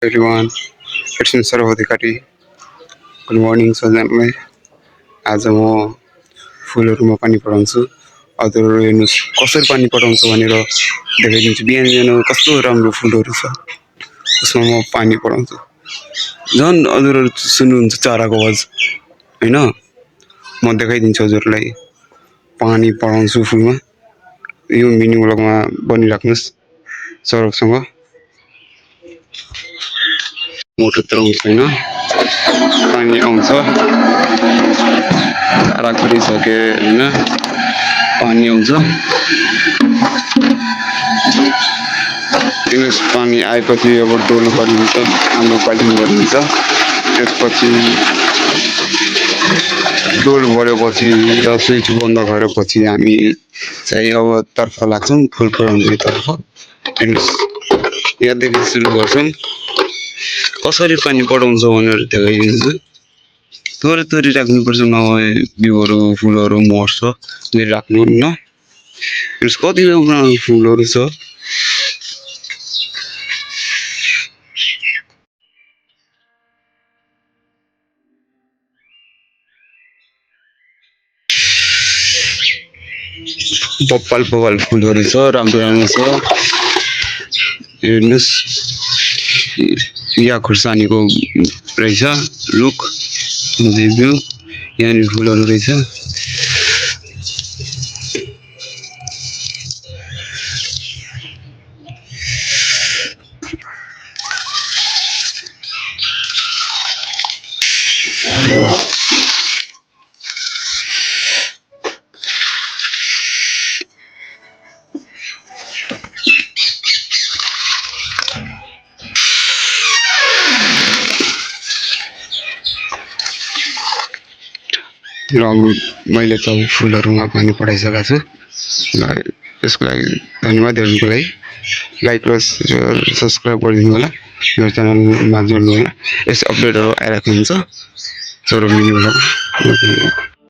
Everyone, it's Mr. Hodikati. Good morning सबैजनालाई। आज म फुलहरूमा पानी पठाउँछु। हजुरहरू हेर्नुहोस् कसरी पानी पठाउँछु भनेर देखाइदिन्छु। बिहान बिहान कस्तो राम्रो फुलहरू छ, त्यसमा म पानी पठाउँछु। झन् हजुरहरू सुन्नुहुन्छ चराको आवाज होइन? म देखाइदिन्छु हजुरलाई पानी पठाउँछु फुलमा। यो मिनी ब्लगमा बनिराख्नुहोस् सौरभसँग। मोटर चलाउँछ होइन, पानी आउँछ, चारा खरिसके होइन, पानी आउँछ। त्यस पानी आएपछि अब डोल्नु पर्ने हुन्छ, हाम्रो बाल्टिङ गर्नुहुन्छ। त्यसपछि डोल भरेपछि र स्विच बन्द गरेपछि हामी चाहिँ अब तर्फ लाग्छौँ फुल पठाउनेतर्फ। हेर्नुहोस् यहाँदेखि सुरु गर्छौँ। कसरी पानी पठाउँछ भनेर देखाइदिन्छु। थोरै थोरै राख्नुपर्छ, नभए बिउहरू फुलहरू मर्छ। धेरै राख्नु होइन। हेर्नुहोस् कति राम्रो फुलहरू छ। बप्पल बप्पल फुलहरू छ, राम्रो राम्रो छ। हेर्नुहोस् यहाँ खुर्सानीको रहेछ रुख, बिउ यहाँनिर फुलहरू रहेछ। र मैले त फुलहरूमा पानी पठाइसकेको छु। त्यसको लागि धन्यवाद हेर्नुको लागि। लाइक र सब्सक्राइब गरिदिनु होला, मेरो च्यानलमा जोड्नु होला। यस्तो अपडेटहरू आइरहेको हुन्छ सौरभ मिनी ब्लग।